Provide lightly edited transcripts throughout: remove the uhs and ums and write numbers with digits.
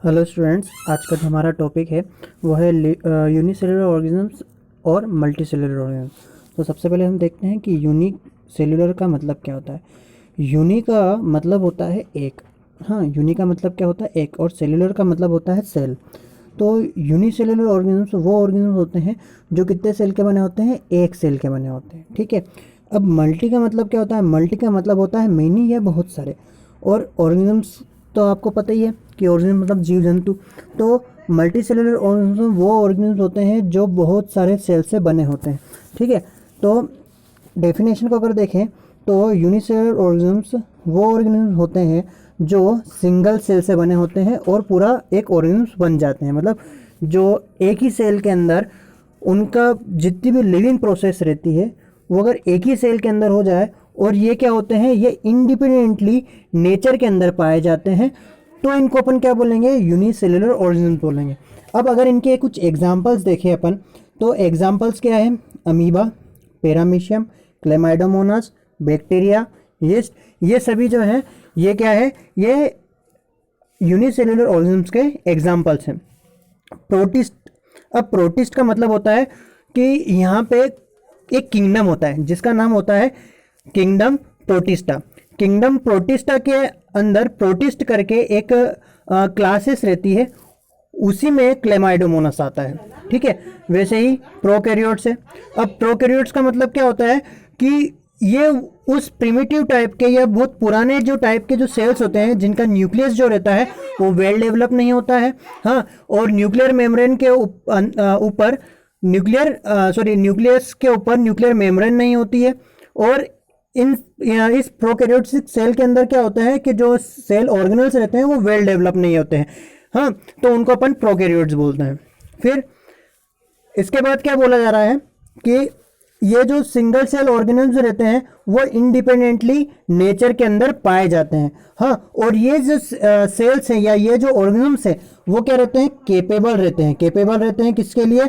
Hello students, आज का जो हमारा टॉपिक है वो है यूनिसेलुलर ऑर्गेनिजम्स और मल्टी सेलुलर ऑर्गेनिजम्स। तो सबसे पहले हम देखते हैं कि यूनिक सेलुलर का मतलब क्या होता है। यूनिक का मतलब होता है एक। हाँ, यूनिक का मतलब क्या होता है? एक। और सेलुलर का मतलब होता है सेल। तो यूनिसेलुलर ऑर्गेनिजम्स वो ऑर्गेनिजम्स होते हैं जो कितने सेल के बने होते हैं? एक सेल के बने होते हैं। ठीक है। अब मल्टी का मतलब क्या होता है? मल्टी का मतलब होता है मेनी या बहुत सारे। और ऑर्गेनिजम्स तो आपको पता ही है कि ऑर्गेनिज्म मतलब जीव जंतु। तो मल्टी सेलुलर ऑर्गेनिज्म वो ऑर्गेनिज्म होते हैं जो बहुत सारे सेल से बने होते हैं। ठीक है। तो डेफिनेशन को अगर देखें तो यूनिसेलुलर ऑर्गेनिजम्स वो ऑर्गेनिज्म होते हैं जो सिंगल सेल से बने होते हैं और पूरा एक ऑर्गेनिज्म बन जाते हैं। मतलब जो एक ही सेल के अंदर उनका जितनी भी लिविंग प्रोसेस रहती है वो अगर एक ही सेल के अंदर हो जाए, और ये क्या होते हैं, ये इंडिपेंडेंटली नेचर के अंदर पाए जाते हैं, तो इनको अपन क्या बोलेंगे? यूनिसेलुलर ऑर्गेनिज्म बोलेंगे। अब अगर इनके कुछ एग्जांपल्स देखें अपन, तो एग्जांपल्स क्या है? Amoeba, paramecium, Chlamydomonas, bacteria, yeast, ये सभी जो है ये क्या है? ये यूनिसेलुलर ऑर्गेनिज्म्स के एग्जांपल्स हैं। प्रोटिस्ट। अब प्रोटिस्ट का मतलब होता है कि यहाँ पे एक किंगडम होता है जिसका नाम होता है किंगडम प्रोटिस्टा। किंगडम प्रोटिस्टा के अंदर प्रोटिस्ट करके एक क्लासेस रहती है, उसी में क्लेमाइडोमोनास आता है। ठीक है। वैसे ही प्रोकैरियोट्स है। अब प्रोकैरियोट्स का मतलब क्या होता है कि ये उस प्रिमिटिव टाइप के या बहुत पुराने जो टाइप के जो सेल्स होते हैं जिनका न्यूक्लियस जो रहता है वो वेल डेवलप नहीं होता है। हाँ, और न्यूक्लियर मेम्ब्रेन के ऊपर न्यूक्लियस के ऊपर न्यूक्लियर मेम्ब्रेन नहीं होती है। और इस प्रोकैरियोटिक सेल के अंदर क्या होता है कि जो सेल ऑर्गेनल्स रहते हैं वो वेल डेवलप नहीं होते हैं। हाँ, तो उनको अपन प्रोकैरियोट्स बोलते हैं। फिर इसके बाद क्या बोला जा रहा है कि ये जो सिंगल सेल ऑर्गेनिज्म रहते हैं वो इंडिपेंडेंटली नेचर के अंदर पाए जाते हैं। हाँ, और ये जो सेल्स हैं या ये जो ऑर्गेनिज्म्स हैं वो क्या रहते हैं? केपेबल रहते हैं। केपेबल रहते हैं किसके लिए?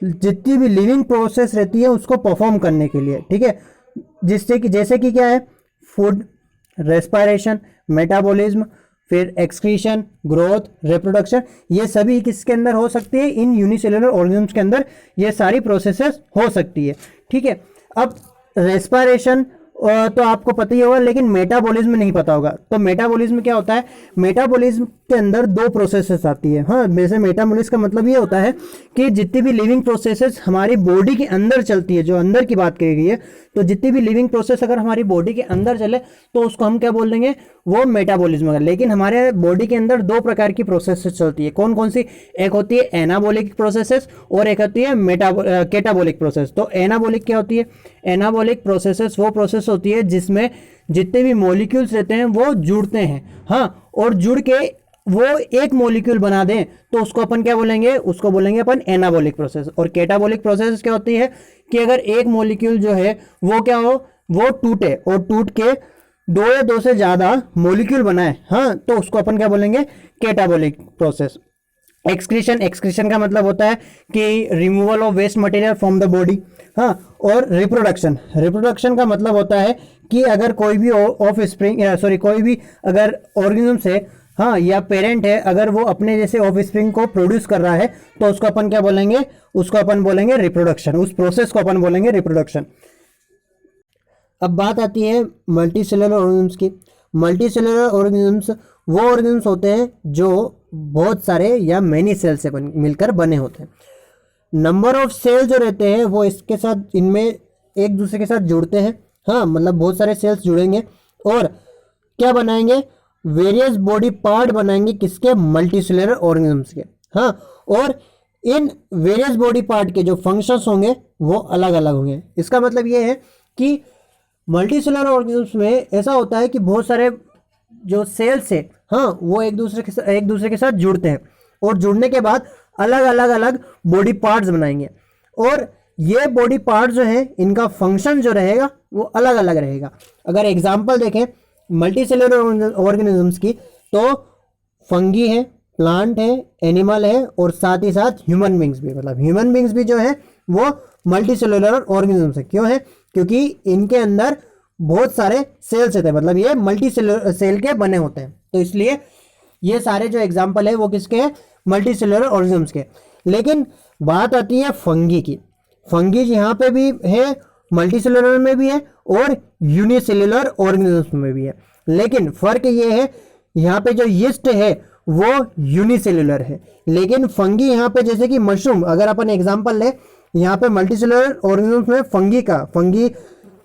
जितनी भी लिविंग प्रोसेस रहती है उसको परफॉर्म करने के लिए। ठीक है। जिससे कि जैसे कि क्या है? फूड, रेस्पिरेशन, मेटाबॉलिज्म, फिर एक्सक्रीशन, ग्रोथ, रिप्रोडक्शन, ये सभी किसके अंदर हो सकती है? इन यूनिसेलुलर ऑर्गेनिज्म्स के अंदर ये सारी प्रोसेसेस हो सकती है। ठीक है। अब रेस्पिरेशन तो आपको पता ही होगा, लेकिन मेटाबॉलिज्म नहीं पता होगा। तो मेटाबॉलिज्म क्या होता है? मेटाबॉलिज्म के अंदर दो प्रोसेसेस आती है। हाँ, वैसे मेटाबॉलिज्म का मतलब ये होता है कि जितनी भी लिविंग प्रोसेसेस हमारी बॉडी के अंदर चलती है, जो अंदर की बात करी गई है, तो जितनी भी लिविंग प्रोसेस अगर हमारी बॉडी के अंदर चले तो उसको हम क्या बोल देंगे? वो मेटाबॉलिज्म है। लेकिन हमारे बॉडी के अंदर दो प्रकार की प्रोसेसेस चलती है। कौन कौन सी? एक होती है एनाबॉलिक प्रोसेसेस और एक होती है कैटाबॉलिक प्रोसेस। तो एनाबॉलिक क्या होती है? एनाबॉलिक प्रोसेसेस वो प्रोसेस होती है जिसमें जितने भी मॉलिक्यूल्स रहते हैं वो जुड़ते हैं। हाँ, और जुड़ के वो एक मॉलिक्यूल बना दें तो उसको अपन क्या बोलेंगे? उसको बोलेंगे अपन एनाबॉलिक प्रोसेस। और कैटाबॉलिक प्रोसेस क्या होती है कि अगर एक मॉलिक्यूल जो है वो क्या हो? वो टूटे और टूट के दो या दो से ज्यादा मॉलिक्यूल बनाए, हाँ, तो उसको अपन क्या बोलेंगे? Catabolic process. एक्सक्रीशन। एक्सक्रीशन का मतलब होता है कि removal of waste material from the body. हाँ, और रिप्रोडक्शन। रिप्रोडक्शन का मतलब होता है कि अगर कोई भी कोई भी अगर ऑर्गेनिज्म है, हाँ, या पेरेंट है, अगर वो अपने जैसे ऑफ स्प्रिंग को प्रोड्यूस कर रहा है तो उसको अपन क्या बोलेंगे? उसको अपन बोलेंगे रिप्रोडक्शन। उस प्रोसेस को अपन बोलेंगे रिप्रोडक्शन। अब बात आती है मल्टी सेलुलर ऑर्गेनिज्म्स की। मल्टी सेलुलर ऑर्गेनिज्म्स वो ऑर्गेनिज्म्स होते हैं जो बहुत सारे या मेनी सेल से मिलकर बने होते हैं। नंबर ऑफ सेल जो रहते हैं वो इसके साथ इनमें एक दूसरे के साथ जुड़ते हैं। हाँ, मतलब बहुत सारे सेल्स जुड़ेंगे और क्या बनाएंगे? वेरियस बॉडी पार्ट बनाएंगे किसके? मल्टी सेलुलर ऑर्गेनिज्म्स के। हाँ, और इन वेरियस बॉडी पार्ट के जो फंक्शंस होंगे वो अलग अलग होंगे। इसका मतलब ये है कि मल्टी सेलुलर ऑर्गेनिज्म्स में ऐसा होता है कि बहुत सारे जो सेल्स है, हाँ, वो एक दूसरे के साथ जुड़ते हैं और जुड़ने के बाद अलग अलग अलग बॉडी पार्ट्स बनाएंगे। और ये बॉडी पार्ट्स जो है इनका फंक्शन जो रहेगा वो अलग अलग रहेगा। अगर एग्जांपल देखें मल्टी सेलुलर ऑर्गेनिजम्स की, तो फंगी है, प्लांट है, एनिमल है और साथ ही साथ ह्यूमन बींग्स भी। मतलब ह्यूमन बींग्स भी जो है वो मल्टी सेलुलर ऑर्गेनिजम्स है। क्यों है? क्योंकि इनके अंदर बहुत सारे सेल्स होते हैं, मतलब ये मल्टी सेल के बने होते हैं। तो इसलिए ये सारे जो एग्जाम्पल है वो किसके हैं, मल्टी सेलुलर ऑर्गेनिजम्स के। लेकिन बात आती है फंगी की। फंगी यहाँ पे भी है, मल्टी सेलुलर में भी है और यूनिसेलुलर ऑर्गेनिजम्स में भी है। लेकिन फर्क ये है, यहाँ पे जो यीस्ट है वो यूनिसेलुलर है, लेकिन फंगी यहाँ पे जैसे कि मशरूम, अगर अपन एग्जांपल ले यहाँ पे मल्टी सेलुलर ऑर्गेनिजम्स में फंगी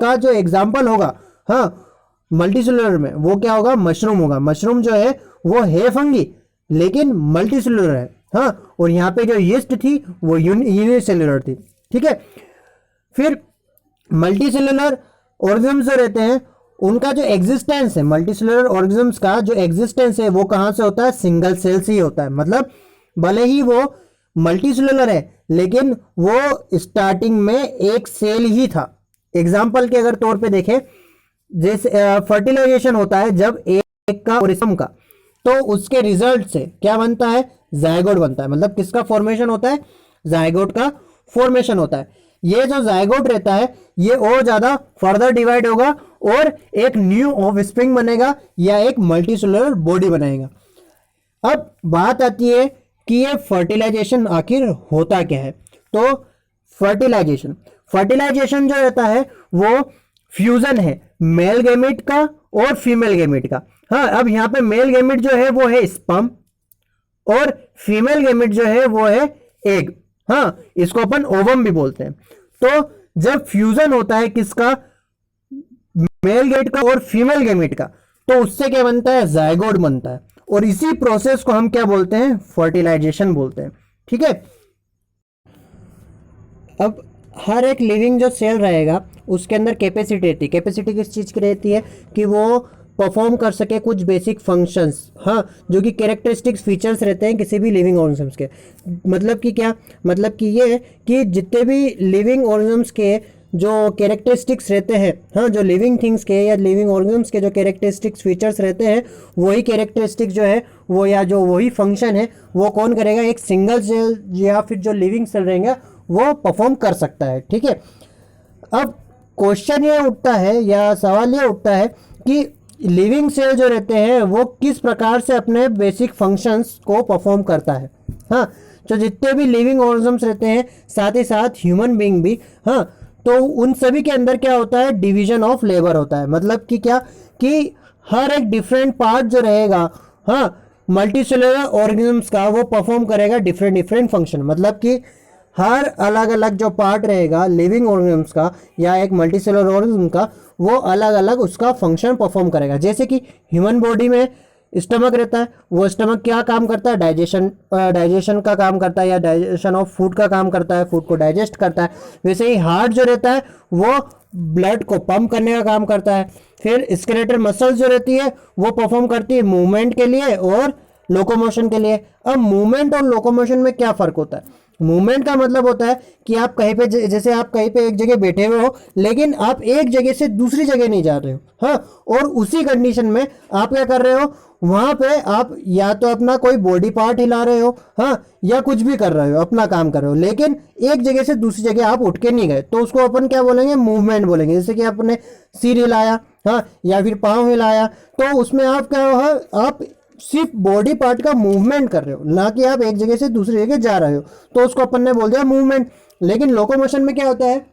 का जो एग्जांपल होगा, हाँ, मल्टी सेलुलर में वो क्या होगा, मशरूम होगा। मशरूम जो है वो है फंगी लेकिन मल्टी सेलुलर है, हाँ, और यहाँ पे जो यीस्ट थी वो यूनिसेलुलर थी, ठीक है। फिर मल्टी सेलुलर ऑर्गेनिजम्स जो रहते हैं उनका जो एग्जिस्टेंस है, मल्टी सेलुलर ऑर्गेनिजम्स का जो एग्जिस्टेंस है वो कहाँ से होता है, सिंगल सेल से ही होता है। मतलब भले ही वो मल्टी सेलुलर है लेकिन वो स्टार्टिंग में एक सेल ही था। एग्जाम्पल के अगर तौर पे देखें, जैसे फर्टिलाइजेशन होता है जब एक का ओरिस्म का, तो उसके रिजल्ट से क्या बनता है, जायगोट बनता है। मतलब किसका फॉर्मेशन होता है, जायगोट का फॉर्मेशन होता है। ये जो जायगोट रहता है ये और ज्यादा फर्दर डिवाइड होगा और एक न्यू ऑफस्प्रिंग बनेगा या एक मल्टीसेलुलर बॉडी बनाएगा। अब बात आती है कि ये फर्टिलाइजेशन आखिर होता क्या है। तो फर्टिलाइजेशन जो रहता है वो फ्यूजन है मेल गैमेट का और फीमेल गैमेट का। हाँ, अब यहाँ पे मेल गैमेट जो है वो है स्पर्म और फीमेल गैमेट जो है वो है एग। हाँ, इसको अपन ओवम भी बोलते हैं। तो जब फ्यूजन होता है किसका, मेल गैमेट का और फीमेल गैमेट का, तो उससे क्या बनता है, जायगोट बनता है। और इसी प्रोसेस को हम क्या बोलते हैं, फर्टिलाइजेशन बोलते हैं, ठीक है। अब हर एक लिविंग जो सेल रहेगा उसके अंदर कैपेसिटी रहती है। कैपेसिटी किस चीज़ की रहती है कि वो परफॉर्म कर सके कुछ बेसिक फंक्शंस, हाँ, जो कि कैरेक्टरिस्टिक्स फीचर्स रहते हैं किसी भी लिविंग ऑर्गेनिजम्स के। मतलब कि क्या, मतलब कि ये कि जितने भी लिविंग ऑर्गेनिजम्स के जो कैरेक्टरिस्टिक्स रहते हैं, हाँ, जो लिविंग थिंग्स के या लिविंग ऑर्गेनिजम्स के जो कैरेक्टरिस्टिक्स फीचर्स रहते हैं, वही कैरेक्टरिस्टिक्स जो है वो या जो वही फंक्शन है वो कौन करेगा, एक सिंगल सेल या फिर जो लिविंग सेल रहेंगे वो परफॉर्म कर सकता है, ठीक है। अब क्वेश्चन ये उठता है या सवाल ये उठता है कि लिविंग सेल जो रहते हैं वो किस प्रकार से अपने बेसिक फंक्शंस को परफॉर्म करता है। हाँ, तो जितने भी लिविंग ऑर्गेनिजम्स रहते हैं साथ ही साथ ह्यूमन बीइंग भी, हाँ, तो उन सभी के अंदर क्या होता है, डिवीजन ऑफ लेबर होता है। मतलब कि क्या, कि हर एक डिफरेंट पार्ट जो रहेगा, हाँ, मल्टीसेलुलर ऑर्गेनिजम्स का वो परफॉर्म करेगा डिफरेंट फंक्शन। मतलब कि हर अलग अलग जो पार्ट रहेगा लिविंग ऑर्गेनिजम्स का या एक मल्टीसेलुलर ऑर्गेनिज्म का, वो अलग अलग उसका फंक्शन परफॉर्म करेगा। जैसे कि ह्यूमन बॉडी में स्टमक रहता है, वो स्टमक क्या काम करता है, डाइजेशन का काम करता है या डाइजेशन ऑफ फूड का काम करता है, फूड को डाइजेस्ट करता है। वैसे ही हार्ट जो रहता है वो ब्लड को पंप करने का काम करता है। फिर स्केलेटल मसल्स जो रहती है वो परफॉर्म करती है मूवमेंट के लिए और लोकोमोशन के लिए। अब मूवमेंट और लोकोमोशन में क्या फ़र्क होता है, मूवमेंट का मतलब होता है कि आप कहीं पे, जैसे आप कहीं पे एक जगह बैठे हुए हो लेकिन आप एक जगह से दूसरी जगह नहीं जा रहे हो, हाँ, और उसी कंडीशन में आप क्या कर रहे हो, वहाँ पे आप या तो अपना कोई बॉडी पार्ट हिला रहे हो, हाँ, या कुछ भी कर रहे हो, अपना काम कर रहे हो, लेकिन एक जगह से दूसरी जगह आप उठ के नहीं गए, तो उसको अपन क्या बोलेंगे, मूवमेंट बोलेंगे। जैसे कि आपने सिर हिलाया, हाँ, या फिर पाँव हिलाया, तो उसमें आप क्या हो, आप सिर्फ बॉडी पार्ट का मूवमेंट कर रहे हो, ना कि आप एक जगह से दूसरी जगह जा रहे हो, तो उसको अपन ने बोल दिया मूवमेंट। लेकिन लोकोमोशन में क्या होता है,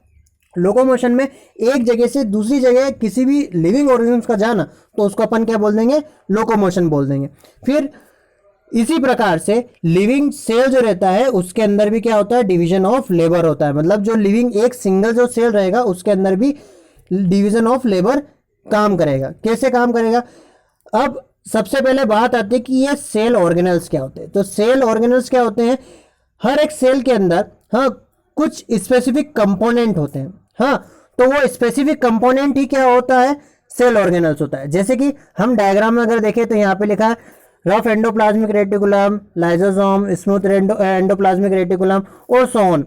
लोकोमोशन में एक जगह से दूसरी जगह किसी भी लिविंग ऑर्गेनिज्म का जाना, तो उसको अपन क्या बोल देंगे, लोकोमोशन बोल देंगे। फिर इसी प्रकार से लिविंग सेल जो रहता है उसके अंदर भी क्या होता है, डिवीजन ऑफ लेबर होता है। मतलब जो लिविंग एक सिंगल जो सेल रहेगा उसके अंदर भी डिवीजन ऑफ लेबर काम करेगा। कैसे काम करेगा, अब सबसे पहले बात आती है कि ये सेल ऑर्गेनल्स क्या होते हैं। तो सेल ऑर्गेनल्स क्या होते हैं, हर एक सेल के अंदर, हाँ, कुछ स्पेसिफिक कंपोनेंट होते हैं, हाँ, तो वो स्पेसिफिक कंपोनेंट ही क्या होता है, सेल ऑर्गेनल्स होता है। जैसे कि हम डायग्राम में अगर देखें तो यहाँ पे लिखा है rough endoplasmic reticulum, lysosome, smooth endoplasmic reticulum और सो ऑन।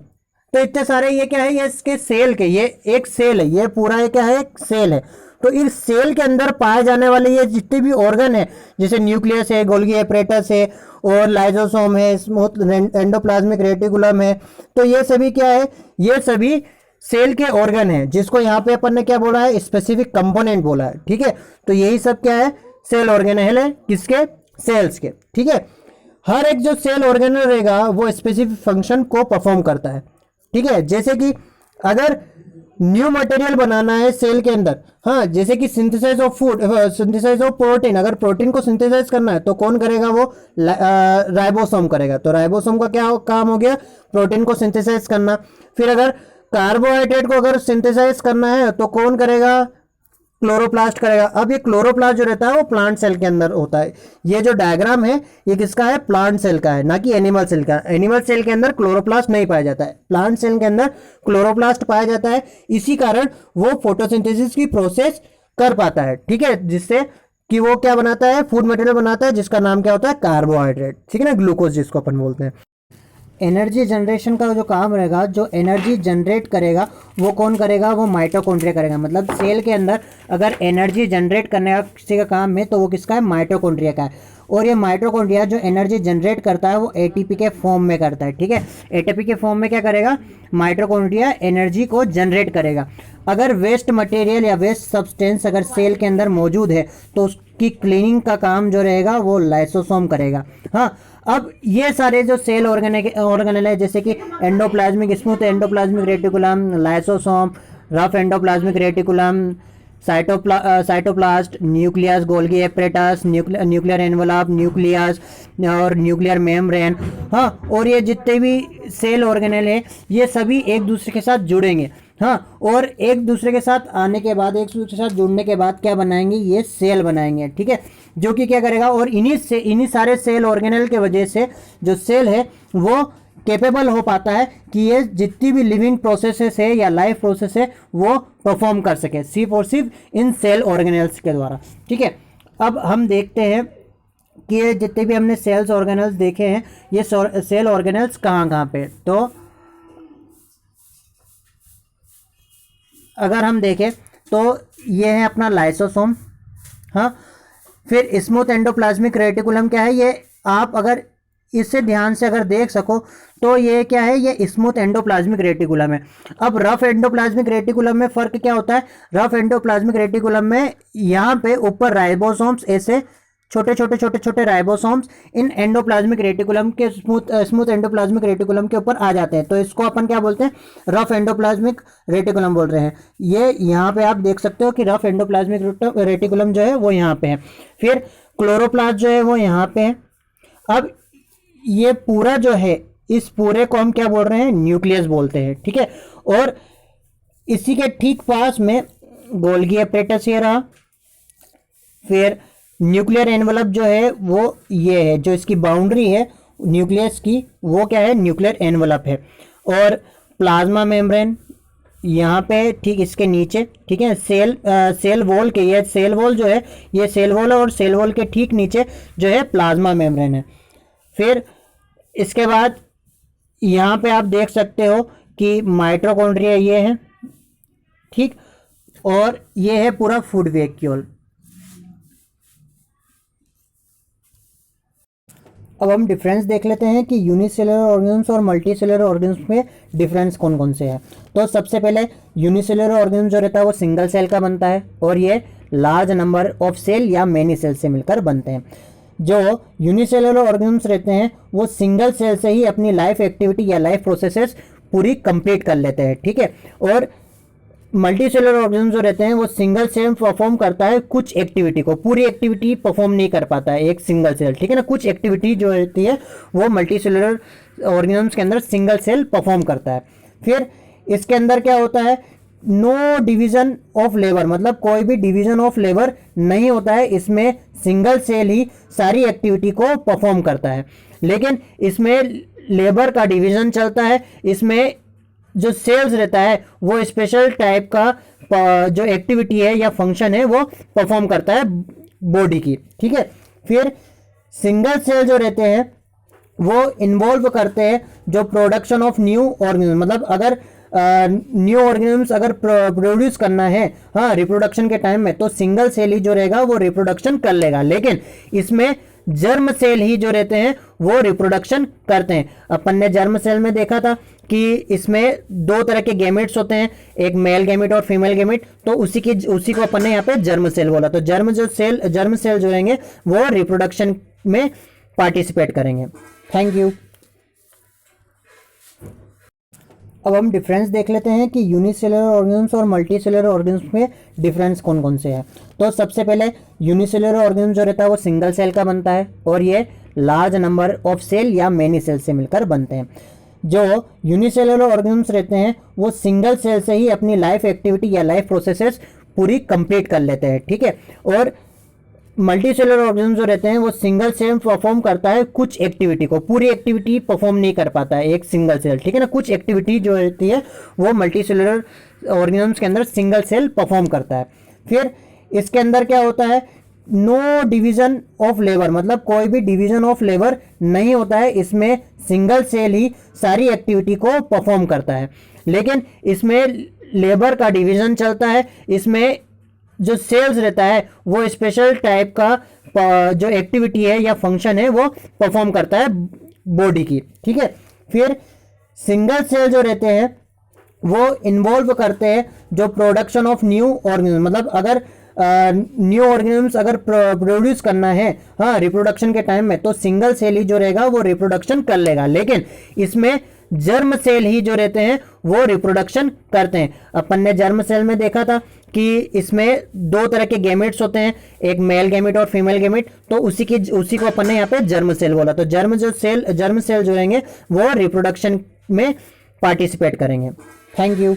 तो इतने सारे ये क्या है, ये इसके सेल के, ये एक सेल है, ये पूरा ये क्या है, एक सेल है। तो इस सेल के अंदर पाए जाने वाले ये जितने भी ऑर्गन है, जैसे न्यूक्लियस है, गोल्गी एपरेटस है और लाइसोसोम है, स्मूथ एंडोप्लाज्मिक रेटिकुलम है, तो ये सभी क्या है, ये सभी सेल के ऑर्गन है, जिसको यहाँ पे अपन ने क्या बोला है, स्पेसिफिक कंपोनेंट बोला है, ठीक है। तो यही सब क्या है, सेल ऑर्गेनेल है, किसके, सेल्स के, ठीक है। हर एक जो सेल ऑर्गेनल रहेगा वो स्पेसिफिक फंक्शन को परफॉर्म करता है, ठीक है। जैसे कि अगर न्यू मटेरियल बनाना है सेल के अंदर, हाँ, जैसे कि synthesize of food, synthesize of protein, अगर प्रोटीन को सिंथेसाइज करना है तो कौन करेगा, वो राइबोसोम करेगा। तो राइबोसोम का क्या काम हो गया, प्रोटीन को सिंथेसाइज करना। फिर अगर कार्बोहाइड्रेट को अगर सिंथेसाइज करना है तो कौन करेगा, क्लोरोप्लास्ट करेगा। अब ये क्लोरोप्लास्ट जो रहता है वो प्लांट सेल के अंदर होता है। ये जो डायग्राम है ये किसका है, प्लांट सेल का है, ना कि एनिमल सेल का। एनिमल सेल के अंदर क्लोरोप्लास्ट नहीं पाया जाता है, प्लांट सेल के अंदर क्लोरोप्लास्ट पाया जाता है। इसी कारण वो फोटोसिंथेसिस की प्रोसेस कर पाता है, ठीक है, जिससे कि वो क्या बनाता है, फूड मटेरियल बनाता है, जिसका नाम क्या होता है, कार्बोहाइड्रेट, ठीक है ना, ग्लूकोज जिसको अपन बोलते हैं। एनर्जी जनरेशन का जो काम रहेगा, जो एनर्जी जनरेट करेगा वो कौन करेगा, वो माइटोकॉन्ड्रिया करेगा। मतलब सेल के अंदर अगर एनर्जी जनरेट करने का किसी का काम है तो वो किसका है, माइटोकॉन्ड्रिया का है। और ये माइटोकॉन्ड्रिया जो एनर्जी जनरेट करता है वो एटीपी के फॉर्म में करता है, ठीक है। एटीपी के फॉर्म में क्या करेगा, माइटोकॉन्ड्रिया एनर्जी को जनरेट करेगा। अगर वेस्ट मटेरियल या वेस्ट सब्सटेंस अगर सेल के अंदर मौजूद है तो उसकी क्लीनिंग का काम जो रहेगा वो लाइसोसोम करेगा। हाँ, अब ये सारे जो सेल ऑर्गेनेल है, जैसे कि endoplasmic, smooth endoplasmic reticulum, lysosome, rough endoplasmic reticulum, cytoplast, nucleus, Golgi apparatus, nuclear envelope, nucleus और न्यूक्लियर मेम्ब्रेन। हाँ, और ये जितने भी सेल ऑर्गेनेल है ये सभी एक दूसरे के साथ जुड़ेंगे। हाँ, और एक दूसरे के साथ आने के बाद, एक दूसरे के साथ जुड़ने के बाद क्या बनाएंगे, ये सेल बनाएंगे, ठीक है। जो कि क्या करेगा, और इन्हीं सारे सेल ऑर्गेनेल के वजह से जो सेल है वो कैपेबल हो पाता है कि ये जितनी भी लिविंग प्रोसेसेस है या लाइफ प्रोसेस है वो परफॉर्म कर सके, सिर्फ और सिर्फ इन सेल ऑर्गेनेल्स के द्वारा, ठीक है। अब हम देखते हैं कि ये जितने भी हमने सेल्स ऑर्गेनेल्स देखे हैं ये सेल ऑर्गेनेल्स कहाँ कहाँ पे। तो अगर हम देखें तो ये है अपना लाइसोसोम। हाँ, फिर स्मूथ एंडोप्लाज्मिक रेटिकुलम क्या है, ये आप अगर इससे ध्यान से अगर देख सको तो ये क्या है, ये स्मूथ एंडोप्लाज्मिक रेटिकुलम है। अब रफ एंडोप्लाज्मिक रेटिकुलम में फ़र्क क्या होता है, रफ एंडोप्लाज्मिक रेटिकुलम में यहाँ पे ऊपर राइबोसोम्स, ऐसे छोटे छोटे राइबोसोम्स इन एंडोप्लाज्मिक रेटिकुलम के स्मूथ एंडोप्लाज्मिक रेटिकुलम के ऊपर आ जाते हैं। तो इसको अपन क्या बोलते हैं, रफ एंडोप्लाज्मिक रेटिकुलम बोल रहे हैं। ये यहाँ पे आप देख सकते हो कि रफ एंडोप्लाज्मिक रेटिकुलम जो है वो यहाँ पे है। फिर क्लोरोप्लास्ट जो है वो यहाँ पे है। अब ये पूरा जो है, इस पूरे को हम क्या बोल रहे हैं, न्यूक्लियस बोलते हैं, ठीक है। और इसी के ठीक पास में गोल्गी एपरेटस ये रहा। फिर न्यूक्लियर एनवलप जो है वो ये है, जो इसकी बाउंड्री है न्यूक्लियस की वो क्या है, न्यूक्लियर एनवलप है। और प्लाज्मा मेम्ब्रेन यहाँ पे ठीक इसके नीचे, ठीक है, सेल वॉल के, ये सेल वॉल जो है ये सेल वॉल है, और सेल वॉल के ठीक नीचे जो है प्लाज्मा मेम्ब्रेन है। फिर इसके बाद यहाँ पे आप देख सकते हो कि माइटोकॉन्ड्रिया ये है, ठीक, और ये है पूरा फूड वैक्यूल। अब हम डिफरेंस देख लेते हैं कि यूनिसेलुलर ऑर्गेनिज्म और मल्टीसेलुलर ऑर्गेनिज्म में डिफरेंस कौन कौन से हैं। तो सबसे पहले यूनिसेलुलर ऑर्गेनिज्म जो रहता है वो सिंगल सेल का बनता है, और ये लार्ज नंबर ऑफ सेल या मेनी सेल से मिलकर बनते हैं। जो यूनिसेलुलर ऑर्गेनिज्म रहते हैं वो सिंगल सेल से ही अपनी लाइफ एक्टिविटी या लाइफ प्रोसेसेस पूरी कंप्लीट कर लेते हैं, ठीक है। और मल्टी सेलुलर ऑर्गेनिज्म जो रहते हैं वो सिंगल सेल परफॉर्म करता है कुछ एक्टिविटी को, पूरी एक्टिविटी परफॉर्म नहीं कर पाता है एक सिंगल सेल, ठीक है ना। कुछ एक्टिविटी जो रहती है वो मल्टी सेलुलर ऑर्गेनिज्म के अंदर सिंगल सेल परफॉर्म करता है। फिर इसके अंदर क्या होता है, नो डिवीजन ऑफ लेबर, मतलब कोई भी डिवीजन ऑफ लेबर नहीं होता है, इसमें सिंगल सेल ही सारी एक्टिविटी को परफॉर्म करता है। लेकिन इसमें लेबर का डिवीजन चलता है, इसमें जो सेल्स रहता है वो स्पेशल टाइप का जो एक्टिविटी है या फंक्शन है वो परफॉर्म करता है बॉडी की, ठीक है। फिर सिंगल सेल जो रहते हैं वो इन्वॉल्व करते हैं जो प्रोडक्शन ऑफ न्यू ऑर्गेनिज्म, मतलब अगर न्यू ऑर्गेनिज्म अगर प्रोड्यूस करना है, हाँ, रिप्रोडक्शन के टाइम में, तो सिंगल सेल ही जो रहेगा वो रिप्रोडक्शन कर लेगा। लेकिन इसमें जर्म सेल ही जो रहते हैं वो रिप्रोडक्शन करते हैं। अपन ने जर्म सेल में देखा था कि इसमें दो तरह के गैमेट्स होते हैं, एक मेल गैमेट और फीमेल गैमेट, तो उसी को अपन ने यहाँ पे जर्म सेल बोला। तो जर्म सेल जो रहेंगे वो रिप्रोडक्शन में पार्टिसिपेट करेंगे। Thank you. अब हम डिफरेंस देख लेते हैं कि यूनिसेलुलर ऑर्गेनिज्म्स और मल्टीसेलुलर ऑर्गेनिज्म्स में डिफरेंस कौन कौन से हैं। तो सबसे पहले यूनिसेलुलर ऑर्गेनिज्म जो रहता है वो सिंगल सेल का बनता है और ये लार्ज नंबर ऑफ सेल या मेनी सेल से मिलकर बनते हैं। जो यूनिसेलुलर ऑर्गेनिज्म्स रहते हैं वो सिंगल सेल से ही अपनी लाइफ एक्टिविटी या लाइफ प्रोसेसेस पूरी कंप्लीट कर लेते हैं, ठीक है। और मल्टी सेलुलर ऑर्गेनिज्म जो रहते हैं वो सिंगल सेल परफॉर्म करता है कुछ एक्टिविटी को, पूरी एक्टिविटी परफॉर्म नहीं कर पाता है एक सिंगल सेल, ठीक है ना। कुछ एक्टिविटी जो रहती है वो मल्टी सेलुलर ऑर्गेनिज्म्स के अंदर सिंगल सेल परफॉर्म करता है। फिर इसके अंदर क्या होता है, नो डिवीजन ऑफ लेबर, मतलब कोई भी डिवीजन ऑफ लेबर नहीं होता है, इसमें सिंगल सेल ही सारी एक्टिविटी को परफॉर्म करता है। लेकिन इसमें लेबर का डिवीजन चलता है, इसमें जो सेल्स रहता है वो स्पेशल टाइप का जो एक्टिविटी है या फंक्शन है वो परफॉर्म करता है बॉडी की, ठीक है। फिर सिंगल सेल जो रहते हैं वो इन्वॉल्व करते हैं जो प्रोडक्शन ऑफ न्यू ऑर्गेनिज्म, मतलब अगर न्यू ऑर्गेनिज्म्स अगर प्रोड्यूस करना है हाँ रिप्रोडक्शन के टाइम में, तो सिंगल सेल ही जो रहेगा वो रिप्रोडक्शन कर लेगा। लेकिन इसमें जर्म सेल ही जो रहते हैं वो रिप्रोडक्शन करते हैं। अपन ने जर्म सेल में देखा था कि इसमें दो तरह के गैमेट्स होते हैं, एक मेल गैमेट और फीमेल गैमेट, तो उसी को अपन ने यहाँ पे जर्म सेल बोला। तो जर्म सेल जो रहेंगे वो रिप्रोडक्शन में पार्टिसिपेट करेंगे। Thank you.